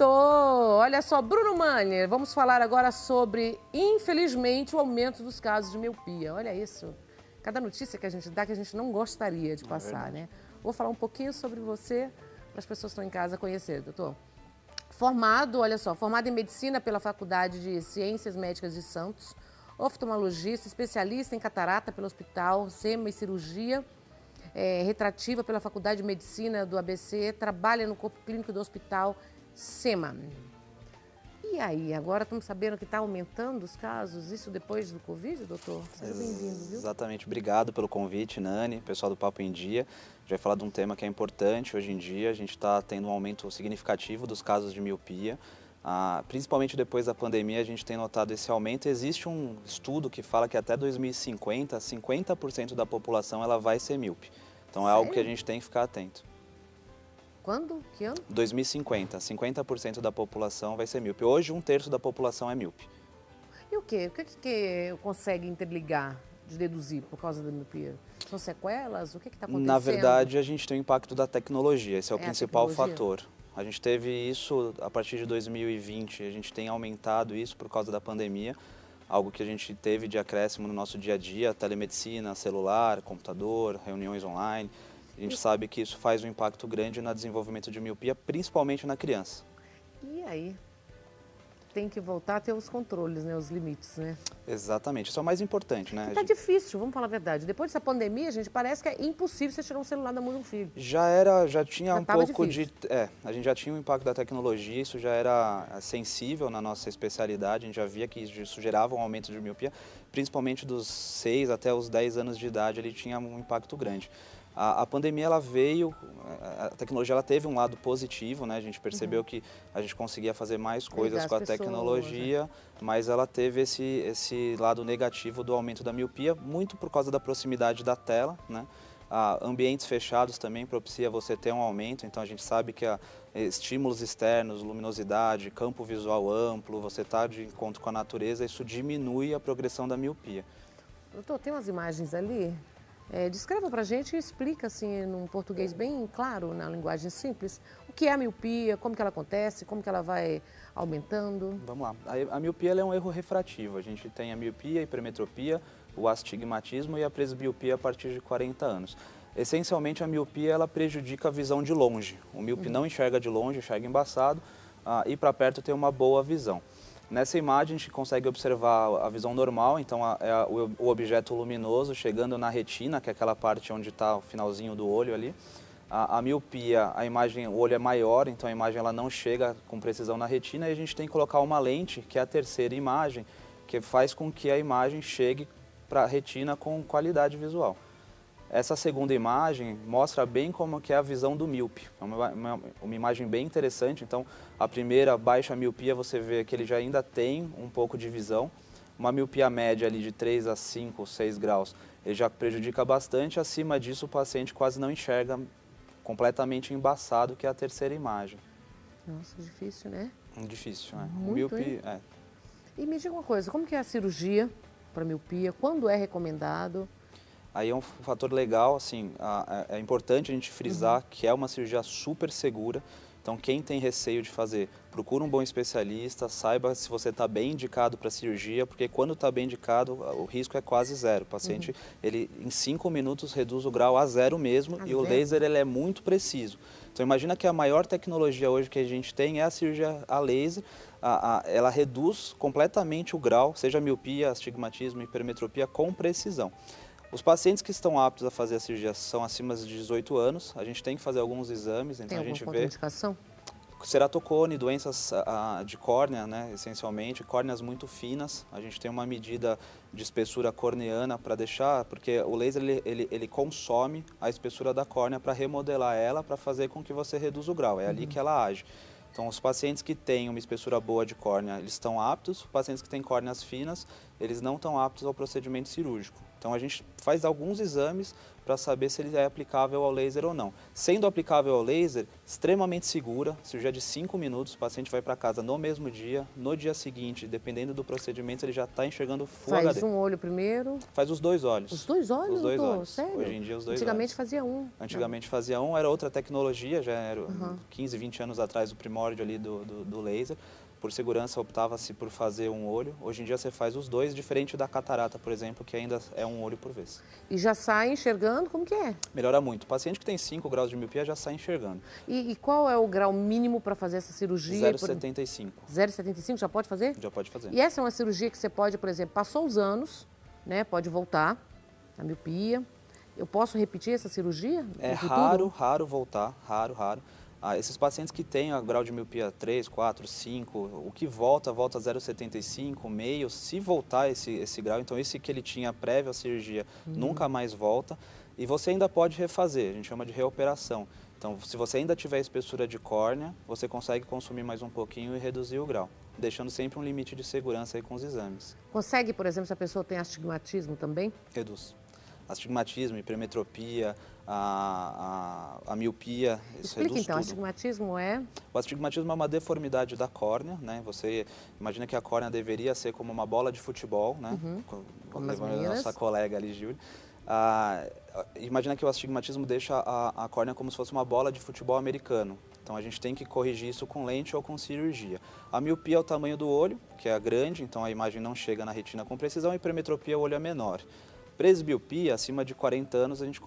doutor! Olha só, Bruno Manner, vamos falar agora sobre, infelizmente, o aumento dos casos de miopia. Olha isso. Cada notícia que a gente dá que a gente não gostaria de passar, né? Vou falar um pouquinho sobre você para as pessoas que estão em casa conhecerem, doutor. Formado, olha só, formado em medicina pela Faculdade de Ciências Médicas de Santos, oftalmologista, especialista em catarata pelo Hospital SEMA e Cirurgia Retrativa pela Faculdade de Medicina do ABC, trabalha no corpo clínico do Hospital SEMA. E aí, agora estamos sabendo que está aumentando os casos, isso depois do Covid, doutor? Seja bem-vindo, viu? Exatamente, obrigado pelo convite, Nani, pessoal do Papo em Dia. Já vai falar de um tema que é importante hoje em dia, a gente está tendo um aumento significativo dos casos de miopia. Principalmente depois da pandemia, a gente tem notado esse aumento. Existe um estudo que fala que até 2050, 50% da população ela vai ser míope. Então é algo que a gente tem que ficar atento. Quando? Que ano? 2050, 50% da população vai ser míope. Hoje, 1/3 da população é míope. E o quê? O que consegue interligar, de deduzir por causa da miopia? São sequelas? O que está acontecendo? Na verdade, a gente tem o impacto da tecnologia, esse é o principal fator. A gente teve isso a partir de 2020, a gente tem aumentado isso por causa da pandemia, algo que a gente teve de acréscimo no nosso dia a dia, telemedicina, celular, computador, reuniões online. A gente sabe que isso faz um impacto grande no desenvolvimento de miopia, principalmente na criança. E aí? Tem que voltar a ter os controles, né? Os limites, né? Exatamente, isso é o mais importante, né? Tá difícil, vamos falar a verdade. Depois dessa pandemia, gente, parece que é impossível você tirar um celular da mão de um filho. Já tinha um pouco difícil. a gente já tinha um impacto da tecnologia, isso já era sensível na nossa especialidade, a gente já via que isso gerava um aumento de miopia, principalmente dos 6 até os 10 anos de idade, ele tinha um impacto grande. A pandemia, ela veio, a tecnologia ela teve um lado positivo, né? A gente percebeu que a gente conseguia fazer mais coisas com a tecnologia, mas ela teve esse lado negativo do aumento da miopia, muito por causa da proximidade da tela, né? Ambientes fechados também propicia você ter um aumento, então a gente sabe que estímulos externos, luminosidade, campo visual amplo, você está de encontro com a natureza, isso diminui a progressão da miopia. Doutor, tem umas imagens ali? Descreva pra gente e explica assim, num português bem claro, na linguagem simples, o que é a miopia, como que ela acontece, como que ela vai aumentando. Vamos lá. A miopia ela é um erro refrativo. A gente tem a miopia, a hipermetropia, o astigmatismo e a presbiopia a partir de 40 anos. Essencialmente, a miopia ela prejudica a visão de longe. O míope não enxerga de longe, enxerga embaçado, e para perto tem uma boa visão. Nessa imagem a gente consegue observar a visão normal, então o objeto luminoso chegando na retina, que é aquela parte onde está o finalzinho do olho ali. A miopia, a imagem, o olho é maior, então a imagem ela não chega com precisão na retina e a gente tem que colocar uma lente, que é a terceira imagem, que faz com que a imagem chegue para a retina com qualidade visual. Essa segunda imagem mostra bem como que é a visão do míope. É uma imagem bem interessante. Então, a primeira, baixa miopia, você vê que ele já ainda tem um pouco de visão. Uma miopia média ali de 3 a 5, 6 graus, ele já prejudica bastante. Acima disso, o paciente quase não enxerga, completamente embaçado, que é a terceira imagem. Nossa, difícil, né? Difícil, né? Muito, míope, E me diga uma coisa, como que é a cirurgia para miopia? Quando é recomendado? Aí é um fator legal, assim, é importante a gente frisar que é uma cirurgia super segura. Então, quem tem receio de fazer, procura um bom especialista, saiba se você está bem indicado para a cirurgia, porque quando está bem indicado, o risco é quase zero. O paciente, ele em 5 minutos reduz o grau a zero mesmo, e o laser ele é muito preciso. Então, imagina que a maior tecnologia hoje que a gente tem é a cirurgia a laser. Ela reduz completamente o grau, seja miopia, astigmatismo, hipermetropia, com precisão. Os pacientes que estão aptos a fazer a cirurgia são acima de 18 anos, a gente tem que fazer alguns exames, então a gente vê... Tem indicação? Ceratocone, doenças de córnea, né, essencialmente, córneas muito finas, a gente tem uma medida de espessura corneana para deixar, porque o laser ele consome a espessura da córnea para remodelar ela, para fazer com que você reduza o grau, é ali que ela age. Então, os pacientes que têm uma espessura boa de córnea, eles estão aptos, os pacientes que têm córneas finas, eles não estão aptos ao procedimento cirúrgico. Então, a gente faz alguns exames para saber se ele é aplicável ao laser ou não. Sendo aplicável ao laser, extremamente segura, cirurgia de 5 minutos, o paciente vai para casa no mesmo dia, no dia seguinte, dependendo do procedimento, ele já está enxergando Full HD. Faz um olho primeiro? Faz os 2 olhos. Os 2 olhos, Os 2 doutor? olhos. Sério? Hoje em dia os 2 olhos. Antigamente fazia um. Antigamente fazia um, era outra tecnologia, já era 15, 20 anos atrás o primórdio ali do laser. Por segurança optava-se por fazer um olho. Hoje em dia você faz os 2, diferente da catarata, por exemplo, que ainda é um olho por vez. E já sai enxergando? Como que é? Melhora muito. O paciente que tem 5 graus de miopia já sai enxergando. E qual é o grau mínimo para fazer essa cirurgia? 0,75. 0,75 já pode fazer? Já pode fazer. E essa é uma cirurgia que você pode, por exemplo, passou os anos, né? Pode voltar a miopia. Eu posso repetir essa cirurgia? É raro voltar, raro. Esses pacientes que têm o grau de miopia 3, 4, 5, o que volta 0,75, meio, se voltar esse grau, então esse que ele tinha prévio à cirurgia nunca mais volta, e você ainda pode refazer, a gente chama de reoperação. Então, se você ainda tiver espessura de córnea, você consegue consumir mais um pouquinho e reduzir o grau, deixando sempre um limite de segurança aí com os exames. Consegue, por exemplo, se a pessoa tem astigmatismo também? Reduz. Astigmatismo, hipermetropia, a miopia, isso Explica reduz então, tudo. astigmatismo é? O astigmatismo é uma deformidade da córnea, né? Você imagina que a córnea deveria ser como uma bola de futebol, né? Como as a meninas. nossa colega ali, Júlia. Imagina que o astigmatismo deixa a córnea como se fosse uma bola de futebol americano. Então a gente tem que corrigir isso com lente ou com cirurgia. A miopia é o tamanho do olho, que é grande, então a imagem não chega na retina com precisão, e a hipermetropia o olho é menor. Presbiopia, acima de 40 anos, a gente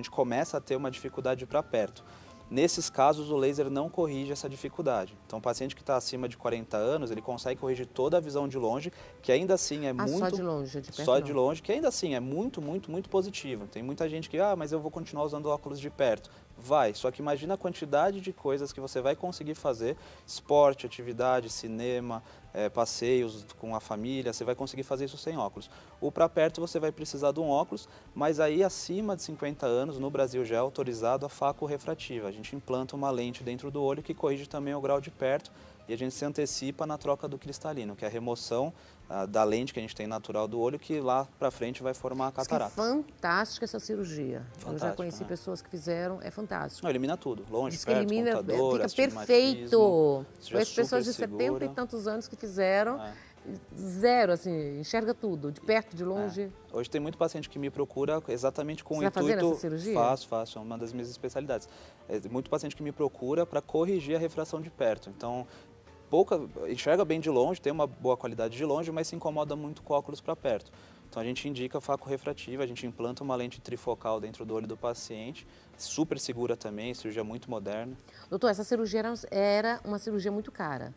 começa a ter uma dificuldade para perto. Nesses casos, o laser não corrige essa dificuldade. Então, o paciente que está acima de 40 anos, ele consegue corrigir toda a visão de longe, que ainda assim é muito... só de longe, de perto Só não. de longe, que ainda assim é muito positivo. Tem muita gente que, mas eu vou continuar usando óculos de perto. Vai, só que imagina a quantidade de coisas que você vai conseguir fazer, esporte, atividade, cinema, passeios com a família, você vai conseguir fazer isso sem óculos. O para perto você vai precisar de um óculos, mas aí acima de 50 anos, no Brasil já é autorizado a faco-refrativa. A gente implanta uma lente dentro do olho que corrige também o grau de perto e a gente se antecipa na troca do cristalino, que é a remoção da lente que a gente tem natural do olho, que lá para frente vai formar a catarata. Diz que é fantástica essa cirurgia. Eu já conheci né? pessoas que fizeram, é fantástico. Não, elimina tudo, longe, Diz que perto, elimina, computador, fica astigmatismo. perfeito. Isso já Conheço pessoas de super 70 e segura. tantos anos que fizeram, zero, assim, enxerga tudo, de perto, de longe. Hoje tem muito paciente que me procura exatamente com Você o vai fazer intuito... essa cirurgia? Faço, é uma das minhas especialidades. Muito paciente que me procura para corrigir a refração de perto. Então, enxerga bem de longe, tem uma boa qualidade de longe, mas se incomoda muito com óculos para perto. Então a gente indica faco refrativa, a gente implanta uma lente trifocal dentro do olho do paciente, super segura também, cirurgia muito moderna. Doutor, essa cirurgia era uma cirurgia muito cara.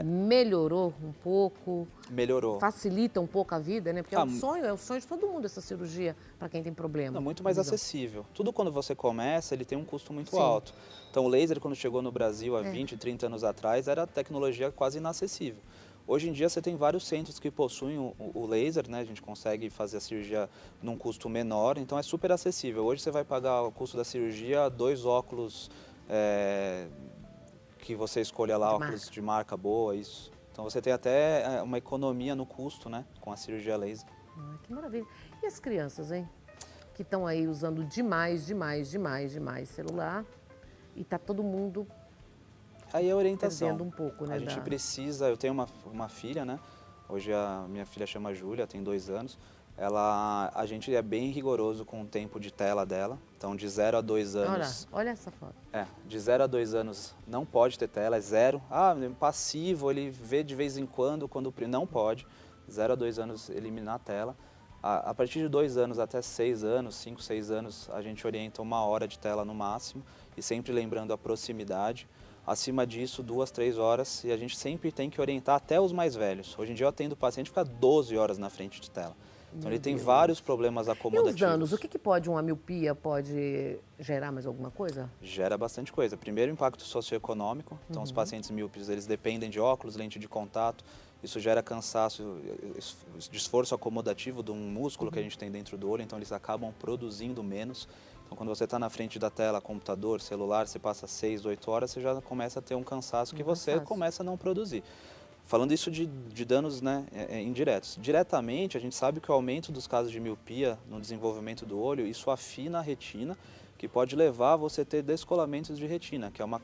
Melhorou um pouco? Melhorou. Facilita um pouco a vida, né? Porque é o sonho de todo mundo essa cirurgia, para quem tem problema. Não, muito mais acessível. Tudo quando você começa, ele tem um custo muito Sim. alto. Então o laser, quando chegou no Brasil há 20, 30 anos atrás, era tecnologia quase inacessível. Hoje em dia você tem vários centros que possuem o laser, né? A gente consegue fazer a cirurgia num custo menor, então é super acessível. Hoje você vai pagar o custo da cirurgia 2 óculos que você escolha lá, óculos de marca boa, isso. Então você tem até uma economia no custo, né? Com a cirurgia laser. Que maravilha. E as crianças, hein? Que estão aí usando demais celular e tá todo mundo aí a orientação. perdendo um pouco, né? A gente precisa, eu tenho uma filha, né? Hoje a minha filha chama Júlia, tem 2 anos. A gente é bem rigoroso com o tempo de tela dela. Então, de 0 a 2 anos... Olha essa foto. De 0 a 2 anos não pode ter tela, é 0. Passivo, ele vê de vez em quando não pode. 0 a 2 anos eliminar a tela. A partir de 2 anos até 6 anos, 5, 6 anos, a gente orienta 1 hora de tela no máximo. E sempre lembrando a proximidade. Acima disso, 2, 3 horas. E a gente sempre tem que orientar até os mais velhos. Hoje em dia eu atendo o paciente que fica 12 horas na frente de tela. Então ele tem vários problemas acomodativos. E os danos? O que pode uma miopia pode gerar mais alguma coisa? Gera bastante coisa. Primeiro, impacto socioeconômico. Então os pacientes míopes, eles dependem de óculos, lente de contato. Isso gera cansaço, esforço acomodativo de um músculo que a gente tem dentro do olho. Então eles acabam produzindo menos. Então quando você está na frente da tela, computador, celular, você passa 6, 8 horas, você já começa a ter um cansaço que você começa a não produzir. Falando isso de danos, né, indiretos. Diretamente, a gente sabe que o aumento dos casos de miopia no desenvolvimento do olho, isso afina a retina, que pode levar a você ter descolamentos de retina, que é uma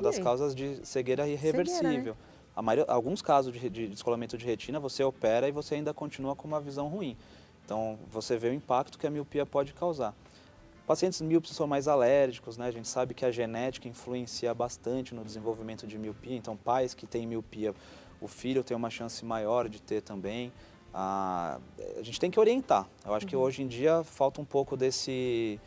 das causas de cegueira irreversível. Cegueira, né? Alguns casos de descolamento de retina, você opera e você ainda continua com uma visão ruim. Então, você vê o impacto que a miopia pode causar. Pacientes míopes são mais alérgicos, né? A gente sabe que a genética influencia bastante no desenvolvimento de miopia, então pais que têm miopia, o filho tem uma chance maior de ter também. A gente tem que orientar. Eu acho que hoje em dia falta um pouco desse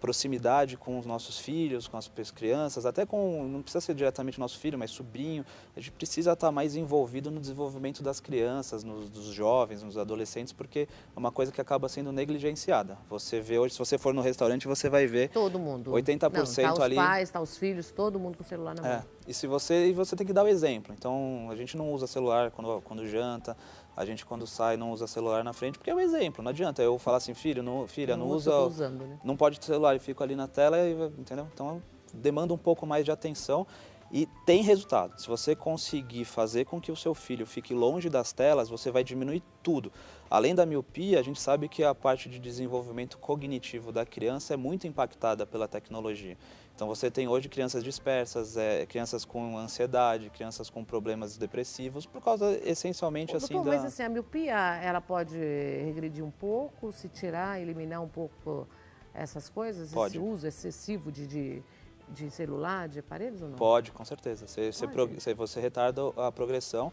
proximidade com os nossos filhos, com as crianças, até com, não precisa ser diretamente nosso filho, mas sobrinho. A gente precisa estar mais envolvido no desenvolvimento das crianças, dos jovens, nos adolescentes, porque é uma coisa que acaba sendo negligenciada. Você vê hoje, se você for no restaurante, você vai ver todo mundo. 80% não, tá ali. Os pais, tá os filhos, todo mundo com o celular na mão. E você tem que dar o exemplo. Então, a gente não usa celular quando janta. A gente, quando sai, não usa celular na frente, porque é o exemplo. Não adianta eu falar assim, filha, não usa, usando, né? não pode ter celular, e fico ali na tela, entendeu? Então, demanda um pouco mais de atenção e tem resultado. Se você conseguir fazer com que o seu filho fique longe das telas, você vai diminuir tudo. Além da miopia, a gente sabe que a parte de desenvolvimento cognitivo da criança é muito impactada pela tecnologia. Então, você tem hoje crianças dispersas, crianças com ansiedade, crianças com problemas depressivos, por causa, essencialmente, assim, doutor, mas assim, a miopia, ela pode regredir um pouco, se tirar, eliminar um pouco essas coisas? Pode. Esse uso excessivo de celular, de aparelhos ou não? Pode, com certeza. Você retarda a progressão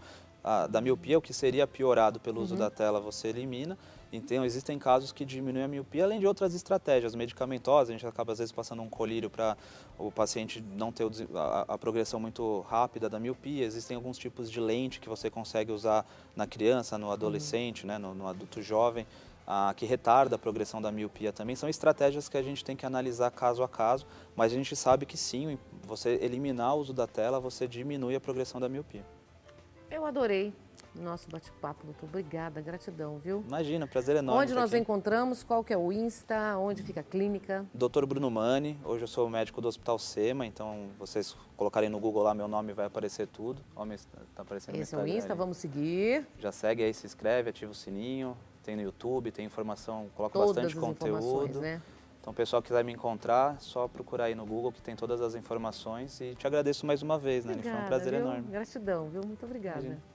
da miopia, o que seria piorado pelo uso da tela, você elimina. Então, existem casos que diminuem a miopia, além de outras estratégias medicamentosas. A gente acaba, às vezes, passando um colírio para o paciente não ter a progressão muito rápida da miopia. Existem alguns tipos de lente que você consegue usar na criança, no adolescente, né, no adulto jovem, que retarda a progressão da miopia também. São estratégias que a gente tem que analisar caso a caso, mas a gente sabe que sim, você eliminar o uso da tela, você diminui a progressão da miopia. Eu adorei o nosso bate-papo, doutor. Obrigada, gratidão, viu? Imagina, prazer enorme. Onde nós encontramos? Qual que é o Insta? Onde fica a clínica? Dr. Bruno Mani, hoje eu sou médico do Hospital SEMA, então vocês colocarem no Google lá meu nome, vai aparecer tudo. Ó, tá aparecendo. Esse é o Insta, vamos seguir. Já segue aí, se inscreve, ativa o sininho, tem no YouTube, tem informação, coloco todas bastante conteúdo. Né? Então, o pessoal que quiser me encontrar, só procurar aí no Google que tem todas as informações. E te agradeço mais uma vez, Nani. Foi um prazer enorme. Gratidão, viu? Muito obrigada. Imagina.